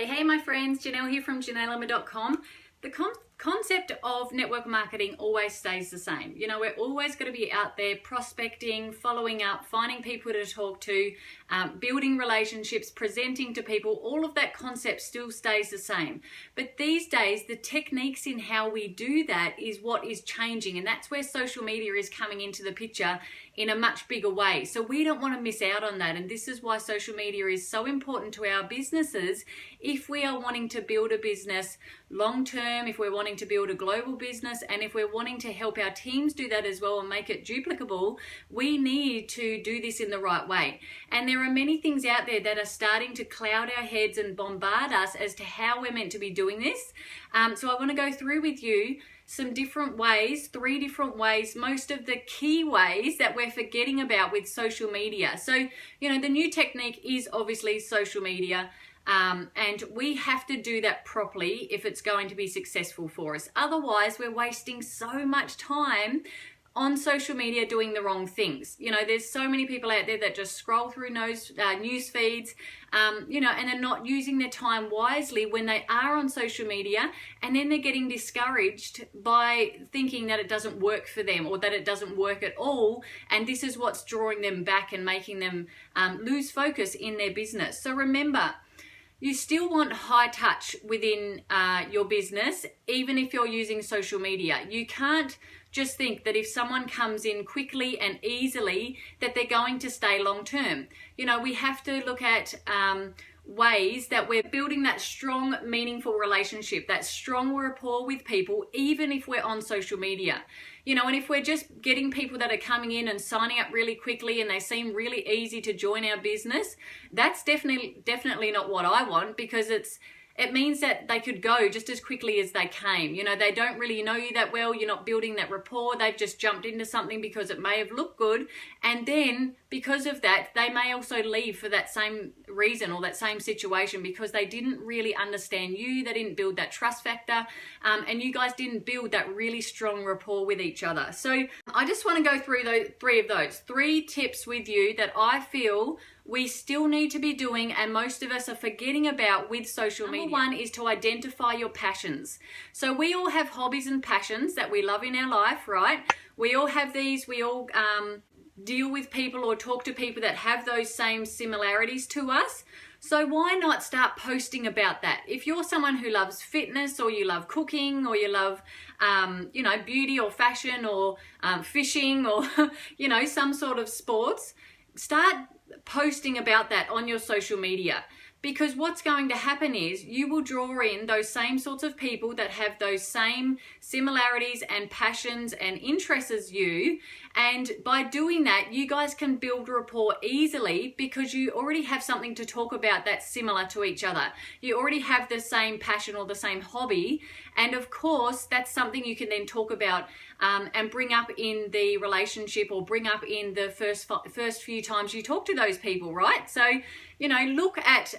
Hey my friends, Janelle here from JanelleEmma.com. The concept of network marketing always stays the same. You know, we're always going to be out there prospecting, following up, finding people to talk to, building relationships, presenting to people. All of that concept still stays the same. But these days, the techniques in how we do that is what is changing. And that's where social media is coming into the picture in a much bigger way. So we don't want to miss out on that. And this is why social media is so important to our businesses. If we are wanting to build a business long term, if we're wanting to build a global business, and if we're wanting to help our teams do that as well and make it duplicable, we need to do this in the right way. And there are many things out there that are starting to cloud our heads and bombard us as to how we're meant to be doing this. So I want to go through with you some different ways, 3 different ways, most of the key ways that we're forgetting about with social media. So, you know, the new technique is obviously social media. And we have to do that properly if it's going to be successful for us. Otherwise, we're wasting so much time on social media doing the wrong things. You know, there's so many people out there that just scroll through news feeds, you know, and they're not using their time wisely when they are on social media, and then they're getting discouraged by thinking that it doesn't work for them or that it doesn't work at all, and this is what's drawing them back and making them lose focus in their business. So remember, you still want high touch within your business, even if you're using social media. You can't just think that if someone comes in quickly and easily that they're going to stay long term. You know, we have to look at ways that we're building that strong, meaningful relationship, that strong rapport with people, even if we're on social media. You know, and if we're just getting people that are coming in and signing up really quickly and they seem really easy to join our business, that's definitely not what I want, because it means that they could go just as quickly as they came. You know, they don't really know you that well. You're not building that rapport. They've just jumped into something because it may have looked good. And then because of that, they may also leave for that same reason or that same situation because they didn't really understand you. They didn't build that trust factor. And you guys didn't build that really strong rapport with each other. So I just want to go through those 3 tips with you that I feel we still need to be doing and most of us are forgetting about with social media. Number 1 is to identify your passions. So we all have hobbies and passions that we love in our life, right? We all have these. We all deal with people or talk to people that have those same similarities to us. So why not start posting about that? If you're someone who loves fitness, or you love cooking, or you love, you know, beauty or fashion or fishing or, you know, some sort of sports, start posting about that on your social media. Because what's going to happen is you will draw in those same sorts of people that have those same similarities and passions and interests as you. And by doing that, you guys can build rapport easily because you already have something to talk about that's similar to each other. You already have the same passion or the same hobby. And of course, that's something you can then talk about and bring up in the relationship or bring up in the first few times you talk to those people, right? So, you know, look at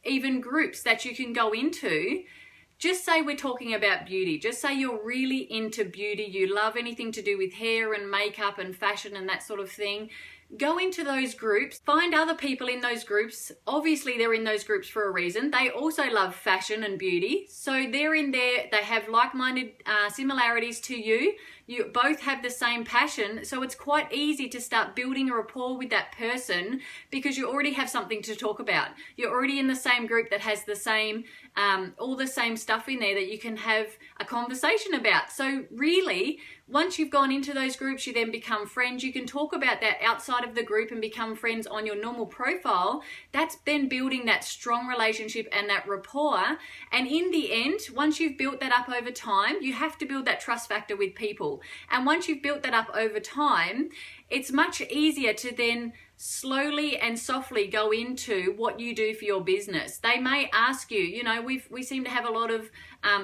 even groups that you can go into. Just say we're talking about beauty. Just say you're really into beauty. You love anything to do with hair and makeup and fashion and that sort of thing. Go into those groups, find other people in those groups. Obviously, they're in those groups for a reason. They also love fashion and beauty. So they're in there, they have like-minded similarities to you. You both have the same passion. So it's quite easy to start building a rapport with that person because you already have something to talk about. You're already in the same group that has the same, all the same stuff in there that you can have a conversation about. So really, once you've gone into those groups, you then become friends. You can talk about that outside of the group and become friends on your normal profile. That's then building that strong relationship and that rapport. And in the end, once you've built that up over time, you have to build that trust factor with people. And once you've built that up over time, it's much easier to then slowly and softly go into what you do for your business. They may ask you, you know, we seem to have a lot of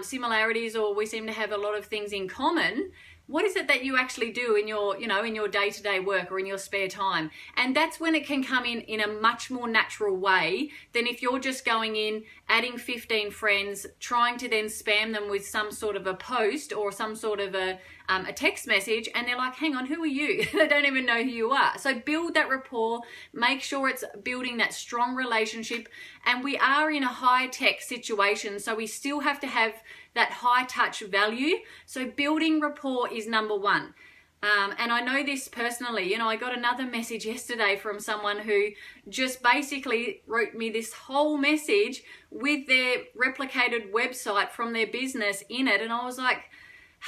similarities, or we seem to have a lot of things in common. What is it that you actually do in your, you know, in your day-to-day work or in your spare time? And that's when it can come in a much more natural way than if you're just going in, adding 15 friends, trying to then spam them with some sort of a post or some sort of a a text message and they're like, hang on, who are you? They don't even know who you are. So build that rapport, make sure it's building that strong relationship. And we are in a high tech situation, so we still have to have that high touch value. So building rapport is number one. And I know this personally, I got another message yesterday from someone who just basically wrote me this whole message with their replicated website from their business in it. And I was like,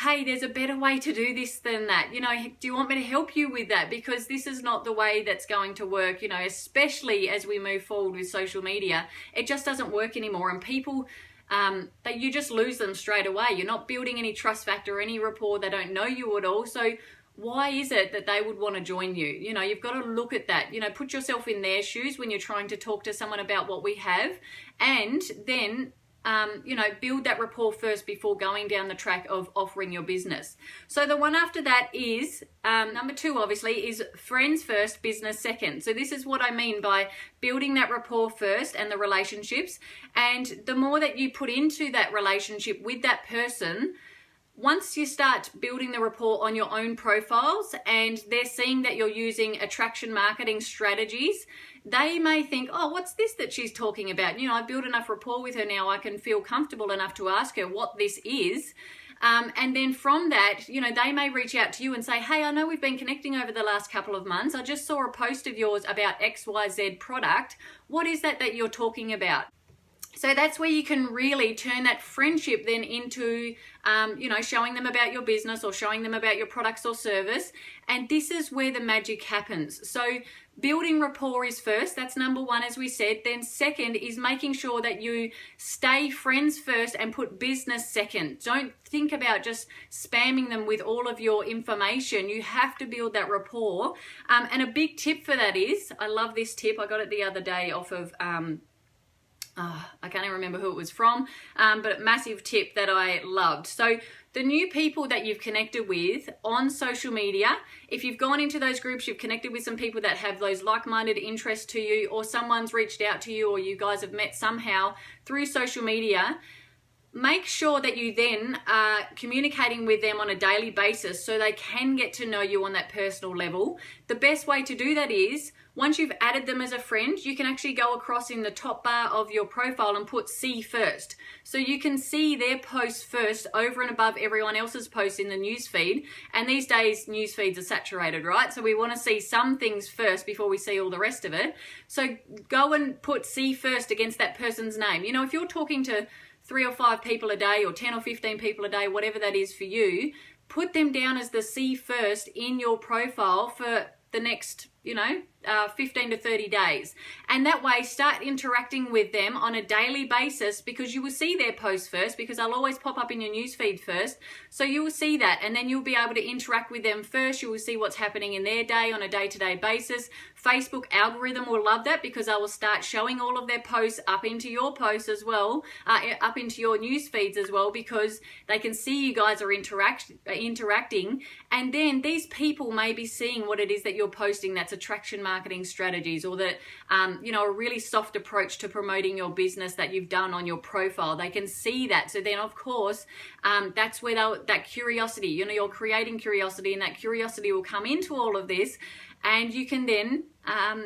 hey, there's a better way to do this than that. Do you want me to help you with that? Because this is not the way that's going to work, especially as we move forward with social media. It just doesn't work anymore. And people, that you just lose them straight away. You're not building any trust factor, any rapport. They don't know you at all. So why is it that they would want to join you? You've got to look at that. Put yourself in their shoes when you're trying to talk to someone about what we have, and then build that rapport first before going down the track of offering your business. So the one after that is, number 2, obviously, is friends first, business second. So this is what I mean by building that rapport first and the relationships. And the more that you put into that relationship with that person, once you start building the rapport on your own profiles and they're seeing that you're using attraction marketing strategies, they may think, oh, what's this that she's talking about? I've built enough rapport with her now, I can feel comfortable enough to ask her what this is. And then from that, they may reach out to you and say, hey, I know we've been connecting over the last couple of months. I just saw a post of yours about XYZ product. What is that you're talking about? So that's where you can really turn that friendship then into, showing them about your business or showing them about your products or service. And this is where the magic happens. So building rapport is first. That's number 1, as we said. Then second is making sure that you stay friends first and put business second. Don't think about just spamming them with all of your information. You have to build that rapport. And a big tip for that is, I love this tip. I got it the other day off of... I can't even remember who it was from, but a massive tip that I loved. So the new people that you've connected with on social media, if you've gone into those groups, you've connected with some people that have those like-minded interests to you, or someone's reached out to you, or you guys have met somehow through social media, make sure that you then are communicating with them on a daily basis so they can get to know you on that personal level. The best way to do that is, once you've added them as a friend, you can actually go across in the top bar of your profile and put see first. So you can see their posts first over and above everyone else's posts in the newsfeed. And these days, newsfeeds are saturated, right? So we want to see some things first before we see all the rest of it. So go and put see first against that person's name. If you're talking to 3 or 5 people a day, or 10 or 15 people a day, whatever that is for you, put them down as the see first in your profile for the next 15 to 30 days. And that way, start interacting with them on a daily basis, because you will see their posts first, because they'll always pop up in your newsfeed first. So you will see that, and then you'll be able to interact with them first. You will see what's happening in their day on a day-to-day basis. Facebook algorithm will love that, because they will start showing all of their posts up into your posts as well, up into your news feeds as well, because they can see you guys are interacting. And then these people may be seeing what it is that you're posting that's attraction marketing strategies, or that a really soft approach to promoting your business that you've done on your profile. They can see that. So then, of course, that's where that curiosity, you're creating curiosity, and that curiosity will come into all of this. And you can then,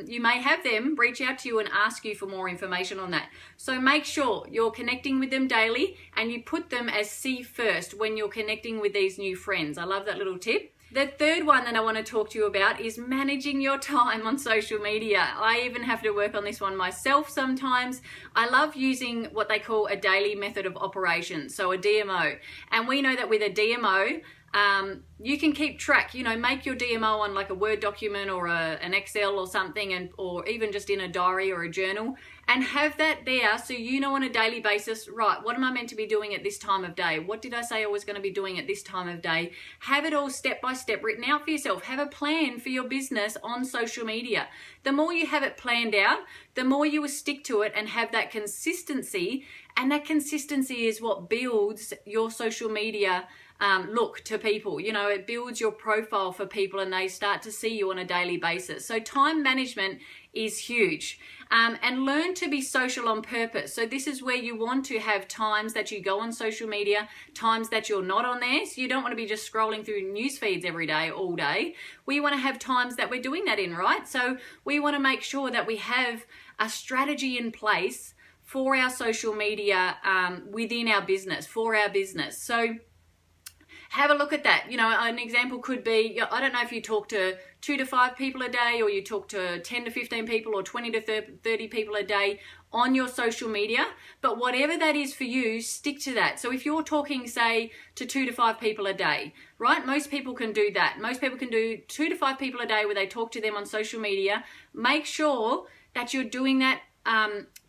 you may have them reach out to you and ask you for more information on that. So make sure you're connecting with them daily, and you put them as see first when you're connecting with these new friends. I love that little tip. The third one that I want to talk to you about is managing your time on social media. I even have to work on this one myself sometimes. I love using what they call a daily method of operation, so a DMO. And we know that with a DMO, you can keep track, make your DMO on like a Word document or an Excel or something, or even just in a diary or a journal, and have that there so on a daily basis, right, what am I meant to be doing at this time of day? What did I say I was going to be doing at this time of day? Have it all step by step written out for yourself. Have a plan for your business on social media. The more you have it planned out, the more you will stick to it and have that consistency, and that consistency is what builds your social media look to people. You know, it builds your profile for people and they start to see you on a daily basis. So time management is huge. And learn to be social on purpose. So this is where you want to have times that you go on social media, times that you're not on there. So you don't want to be just scrolling through news feeds every day, all day. We want to have times that we're doing that in, right? So we want to make sure that we have a strategy in place for our social media within our business, for our business. So have a look at that. You know, an example could be, I don't know if you talk to 2 to 5 people a day, or you talk to 10 to 15 people, or 20 to 30 people a day on your social media, but whatever that is for you, stick to that. So if you're talking, say, to 2 to 5 people a day, right? Most people can do that. Most people can do 2 to 5 people a day where they talk to them on social media. Make sure that you're doing that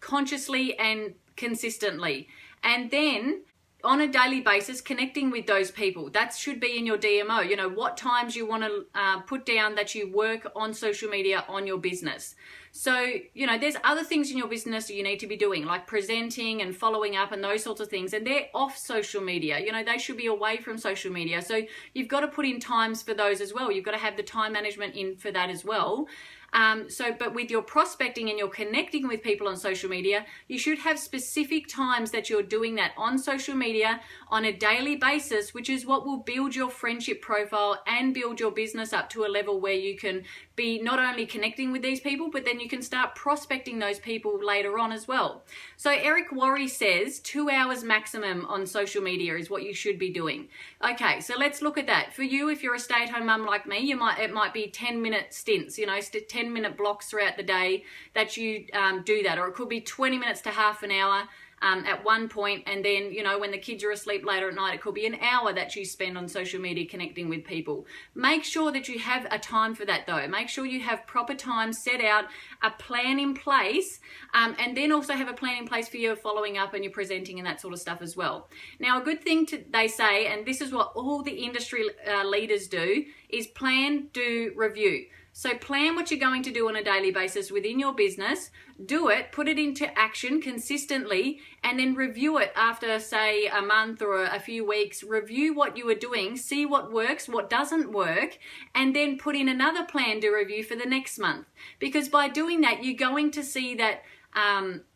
consciously and consistently. And then on a daily basis, connecting with those people. That should be in your DMO. You know, what times you want to put down that you work on social media on your business. So, you know, there's other things in your business that you need to be doing, like presenting and following up and those sorts of things. And they're off social media. You know, they should be away from social media. So you've got to put in times for those as well. You've got to have the time management in for that as well. But with your prospecting and you're connecting with people on social media, you should have specific times that you're doing that on social media on a daily basis, which is what will build your friendship profile and build your business up to a level where you can be not only connecting with these people, but then you can start prospecting those people later on as well. So Eric Worre says 2 hours maximum on social media is what you should be doing. Okay, so let's look at that. For you, if you're a stay-at-home mum like me, it might be 10-minute stints, you know, 10-minute blocks throughout the day that you do that, or it could be 20 minutes to half an hour at one point, and then, you know, when the kids are asleep later at night, it could be an hour that you spend on social media connecting with people. Make sure that you have a time for that though. Make sure you have proper time set out, a plan in place, and then also have a plan in place for your following up and your presenting and that sort of stuff as well. Now, a good thing they say, and this is what all the industry leaders do, is plan, do, review. So plan what you're going to do on a daily basis within your business, do it, put it into action consistently, and then review it after, say, a month or a few weeks. Review what you are doing, see what works, what doesn't work, and then put in another plan to review for the next month. Because by doing that, you're going to see that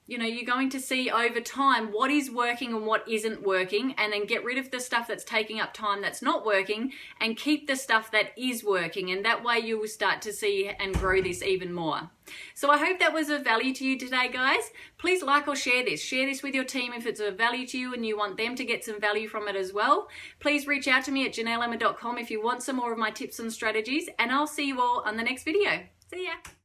you're going to see over time what is working and what isn't working, and then get rid of the stuff that's taking up time that's not working and keep the stuff that is working. And that way you will start to see and grow this even more. So I hope that was of value to you today, guys. Please like or share this. Share this with your team if it's of value to you and you want them to get some value from it as well. Please reach out to me at janelleemma.com if you want some more of my tips and strategies, and I'll see you all on the next video. See ya.